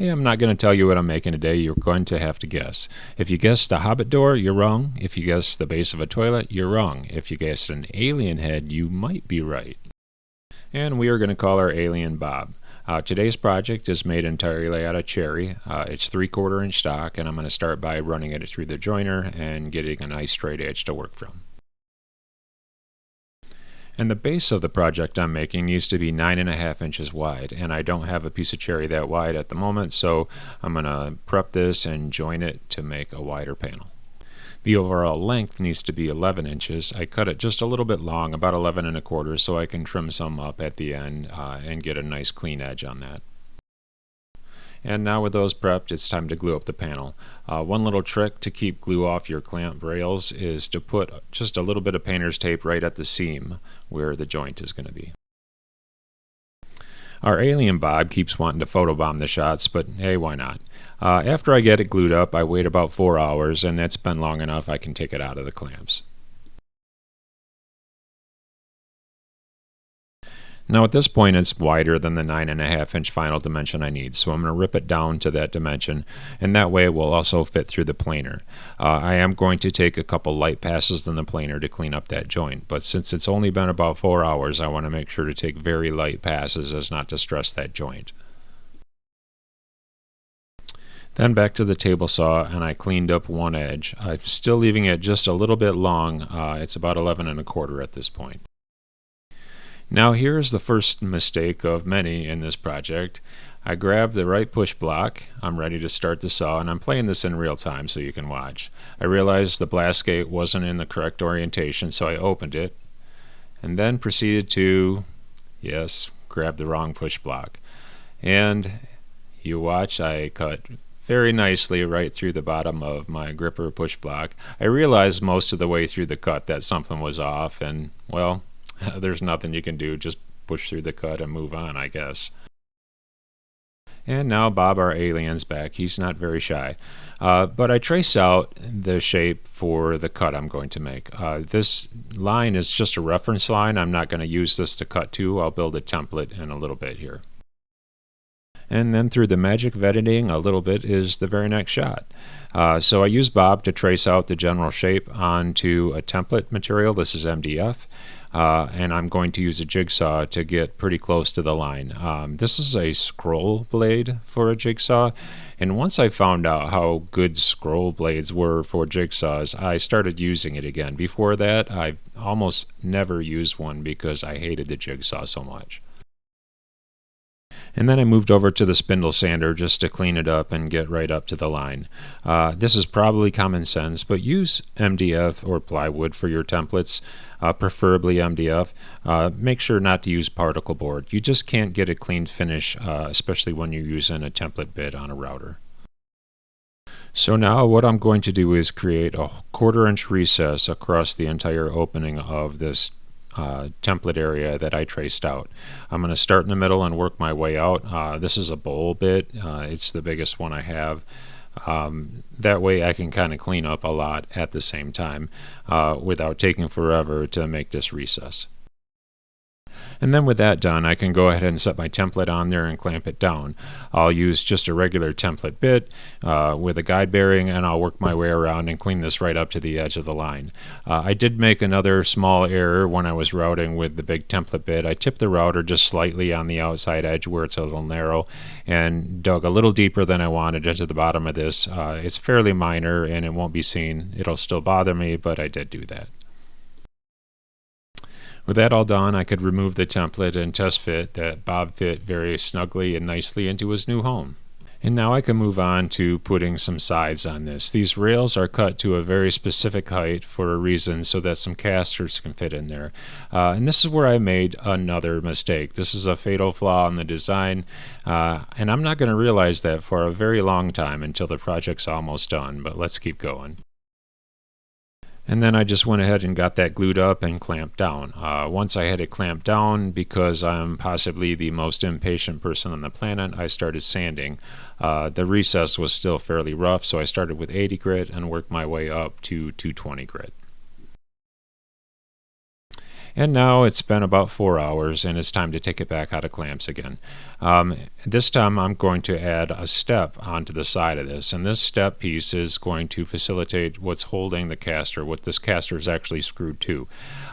Hey, I'm not going to tell you what I'm making today. You're going to have to guess. If you guess the Hobbit door, you're wrong. If you guess the base of a toilet, you're wrong. If you guess an alien head, you might be right. And we are going to call our alien Bob. Today's project is made entirely out of cherry. It's 3/4 inch stock, and I'm going to start by running it through the joiner and getting a nice straight edge to work from. And the base of the project I'm making needs to be 9.5 inches wide, and I don't have a piece of cherry that wide at the moment, so I'm going to prep this and join it to make a wider panel. The overall length needs to be 11 inches. I cut it just a little bit long, about 11 1/4, so I can trim some up at the end and get a nice clean edge on that. And now with those prepped, it's time to glue up the panel. One little trick to keep glue off your clamp rails is to put just a little bit of painter's tape right at the seam where the joint is going to be. Our alien Bob keeps wanting to photobomb the shots, but hey, why not? After I get it glued up, I wait about 4 hours, and that's been long enough I can take it out of the clamps. Now at this point it's wider than the 9.5 inch final dimension I need, so I'm going to rip it down to that dimension, and that way it will also fit through the planer. I am going to take a couple light passes in the planer to clean up that joint, but since it's only been about 4 hours, I want to make sure to take very light passes as not to stress that joint. Then back to the table saw, and I cleaned up one edge. I'm still leaving it just a little bit long. It's about 11 1/4 at this point. Now here's the first mistake of many in this project. I grabbed the right push block, I'm ready to start the saw, and I'm playing this in real time so you can watch. I realized the blast gate wasn't in the correct orientation, so I opened it, and then proceeded to, yes, grab the wrong push block. And you watch, I cut very nicely right through the bottom of my gripper push block. I realized most of the way through the cut that something was off, and well, there's nothing you can do, just push through the cut and move on, I guess. And now Bob, our alien's back. He's not very shy. But I trace out the shape for the cut I'm going to make. This line is just a reference line. I'm not going to use this to cut to. I'll build a template in a little bit here. And then through the magic of editing, a little bit is the very next shot. So I use Bob to trace out the general shape onto a template material. This is MDF. And I'm going to use a jigsaw to get pretty close to the line. This is a scroll blade for a jigsaw, and once I found out how good scroll blades were for jigsaws, I started using it again. Before that, I almost never used one because I hated the jigsaw so much. And then I moved over to the spindle sander just to clean it up and get right up to the line. This is probably common sense, but use MDF or plywood for your templates, preferably MDF. Make sure not to use particle board. You just can't get a clean finish, especially when you're using a template bit on a router. So now what I'm going to do is create a 1/4 inch recess across the entire opening of this template area that I traced out. I'm going to start in the middle and work my way out. This is a bowl bit. It's the biggest one I have. That way I can kind of clean up a lot at the same time without taking forever to make this recess. And then with that done, I can go ahead and set my template on there and clamp it down. I'll use just a regular template bit with a guide bearing, and I'll work my way around and clean this right up to the edge of the line. I did make another small error when I was routing with the big template bit. I tipped the router just slightly on the outside edge where it's a little narrow and dug a little deeper than I wanted into the bottom of this. It's fairly minor and it won't be seen. It'll still bother me, but I did do that. With that all done, I could remove the template and test fit that Bob fit very snugly and nicely into his new home. And now I can move on to putting some sides on this. These rails are cut to a very specific height for a reason so that some casters can fit in there. And this is where I made another mistake. This is a fatal flaw in the design, and I'm not going to realize that for a very long time until the project's almost done, but let's keep going. And then I just went ahead and got that glued up and clamped down. Once I had it clamped down, because I'm possibly the most impatient person on the planet, I started sanding. The recess was still fairly rough, so I started with 80 grit and worked my way up to 220 grit. And now it's been about 4 hours and it's time to take it back out of clamps again. This time I'm going to add a step onto the side of this, and this step piece is going to facilitate what's holding the caster, what this caster is actually screwed to.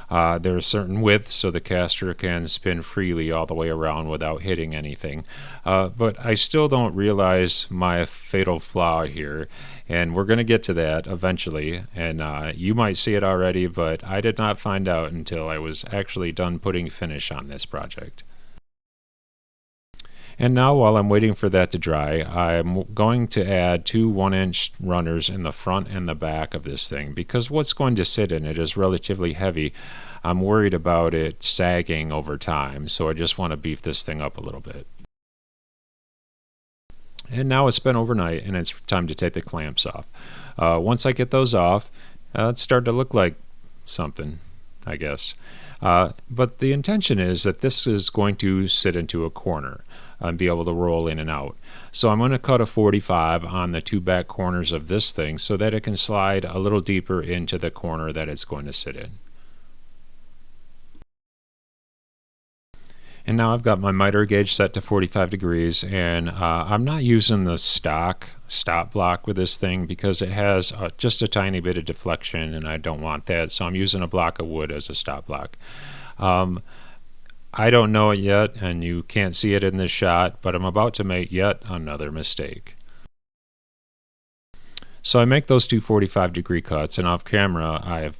There's a certain width so the caster can spin freely all the way around without hitting anything. But I still don't realize my fatal flaw here, and we're going to get to that eventually, and you might see it already, but I did not find out until I was actually done putting finish on this project. And now while I'm waiting for that to dry, I'm going to add two 1-inch runners in the front and the back of this thing, because what's going to sit in it is relatively heavy. I'm worried about it sagging over time, so I just want to beef this thing up a little bit. And now it's been overnight and it's time to take the clamps off. Once I get those off, it's starting to look like something, I guess. But the intention is that this is going to sit into a corner and be able to roll in and out. So I'm going to cut a 45 on the two back corners of this thing so that it can slide a little deeper into the corner that it's going to sit in. And now I've got my miter gauge set to 45 degrees, and I'm not using the stock stop block with this thing because it has just a tiny bit of deflection and I don't want that, so I'm using a block of wood as a stop block. I don't know it yet, and you can't see it in this shot, but I'm about to make yet another mistake. So I make those two 45-degree cuts, and off camera I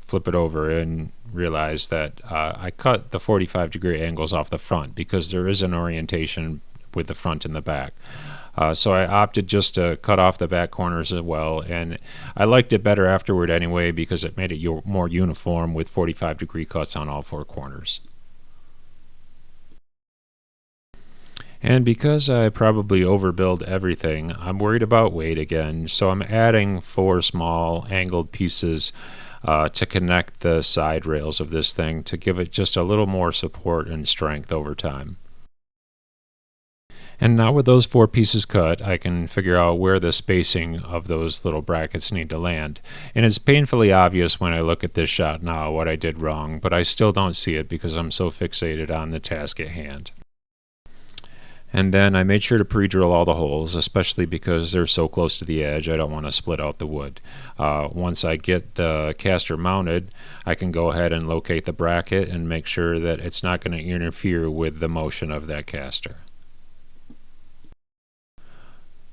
flip it over and realize that I cut the 45-degree angles off the front because there is an orientation with the front and the back. So I opted just to cut off the back corners as well, and I liked it better afterward anyway because it made it more uniform with 45-degree cuts on all four corners. And because I probably overbuild everything, I'm worried about weight again, so I'm adding 4 small angled pieces to connect the side rails of this thing to give it just a little more support and strength over time. And now with those 4 pieces cut, I can figure out where the spacing of those little brackets need to land. And it's painfully obvious when I look at this shot now what I did wrong, but I still don't see it because I'm so fixated on the task at hand. And then I made sure to pre-drill all the holes, especially because they're so close to the edge I don't want to split out the wood. Once I get the caster mounted, I can go ahead and locate the bracket and make sure that it's not going to interfere with the motion of that caster.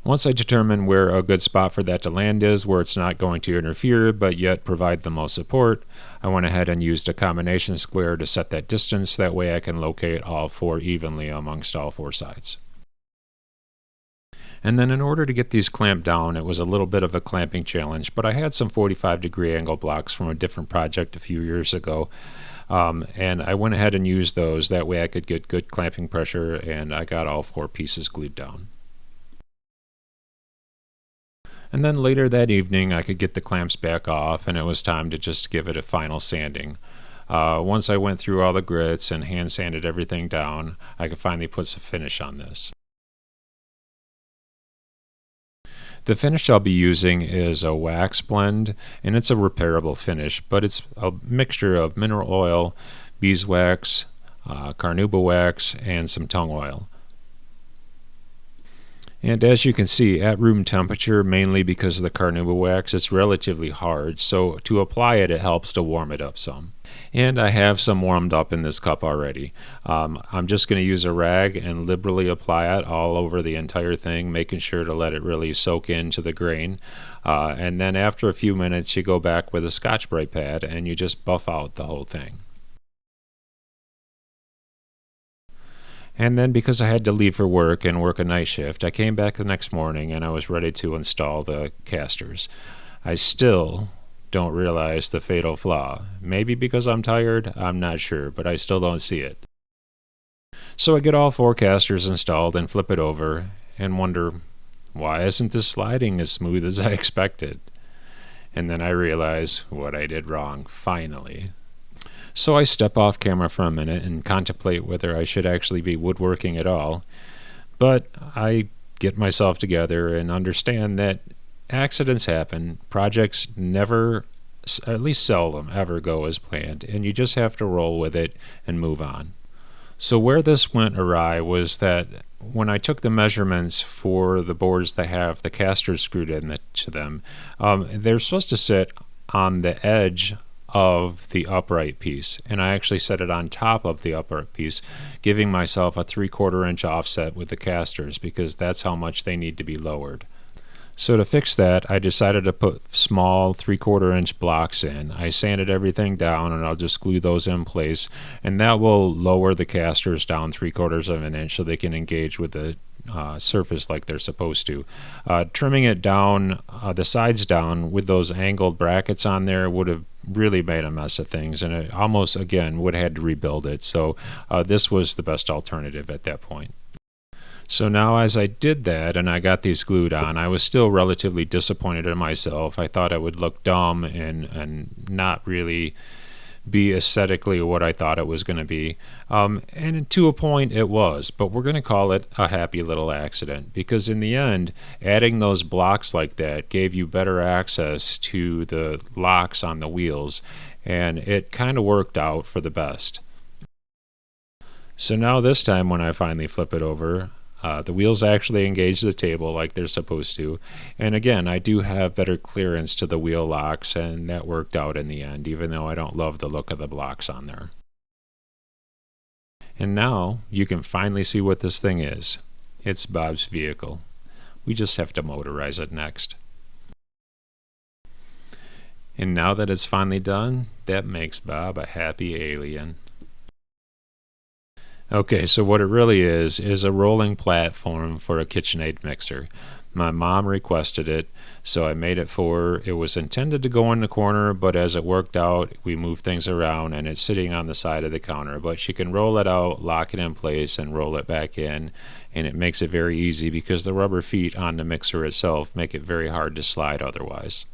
Once I determine where a good spot for that to land is, where it's not going to interfere but yet provide the most support, I went ahead and used a combination square to set that distance. That way I can locate all 4 evenly amongst all 4 sides. And then in order to get these clamped down, it was a little bit of a clamping challenge, but I had some 45-degree angle blocks from a different project a few years ago, and I went ahead and used those. That way I could get good clamping pressure, and I got all 4 pieces glued down. And then later that evening I could get the clamps back off, and it was time to just give it a final sanding. Once I went through all the grits and hand sanded everything down, I could finally put some finish on this. The finish I'll be using is a wax blend, and it's a repairable finish, but it's a mixture of mineral oil, beeswax, carnauba wax, and some tung oil. And as you can see, at room temperature, mainly because of the carnauba wax, it's relatively hard, so to apply it, it helps to warm it up some. And I have some warmed up in this cup already. I'm just going to use a rag and liberally apply it all over the entire thing, making sure to let it really soak into the grain. And then after a few minutes, you go back with a Scotch-Brite pad and you just buff out the whole thing. And then because I had to leave for work and work a night shift, I came back the next morning and I was ready to install the casters. I still don't realize the fatal flaw. Maybe because I'm tired, I'm not sure, but I still don't see it. So I get all 4 casters installed and flip it over and wonder, why isn't this sliding as smooth as I expected? And then I realize what I did wrong, finally. So I step off camera for a minute and contemplate whether I should actually be woodworking at all. But I get myself together and understand that accidents happen. Projects never at least seldom ever go as planned, and you just have to roll with it and move on. So where this went awry was that when I took the measurements for the boards that have the casters screwed into them, they're supposed to sit on the edge of the upright piece, and I actually set it on top of the upright piece, giving myself a 3/4 inch offset with the casters because that's how much they need to be lowered. So to fix that, I decided to put small 3/4 inch blocks in. I sanded everything down and I'll just glue those in place, and that will lower the casters down 3/4 of an inch so they can engage with the surface like they're supposed to. Trimming it down, the sides down with those angled brackets on there would have really made a mess of things, and it almost again would have had to rebuild it. So this was the best alternative at that point. So now as I did that and I got these glued on, I was still relatively disappointed in myself. I thought it would look dumb and not really be aesthetically what I thought it was going to be. And to a point it was, but we're going to call it a happy little accident because in the end, adding those blocks like that gave you better access to the locks on the wheels, and it kind of worked out for the best. So now this time when I finally flip it over, the wheels actually engage the table like they're supposed to. And again, I do have better clearance to the wheel locks, and that worked out in the end, even though I don't love the look of the blocks on there. And now you can finally see what this thing is. It's Bob's vehicle. We just have to motorize it next. And now that it's finally done, that makes Bob a happy alien. Okay, so what it really is a rolling platform for a KitchenAid mixer. My mom requested it, so I made it for her. It was intended to go in the corner, but as it worked out, we moved things around and it's sitting on the side of the counter. But she can roll it out, lock it in place, and roll it back in, and it makes it very easy because the rubber feet on the mixer itself make it very hard to slide otherwise.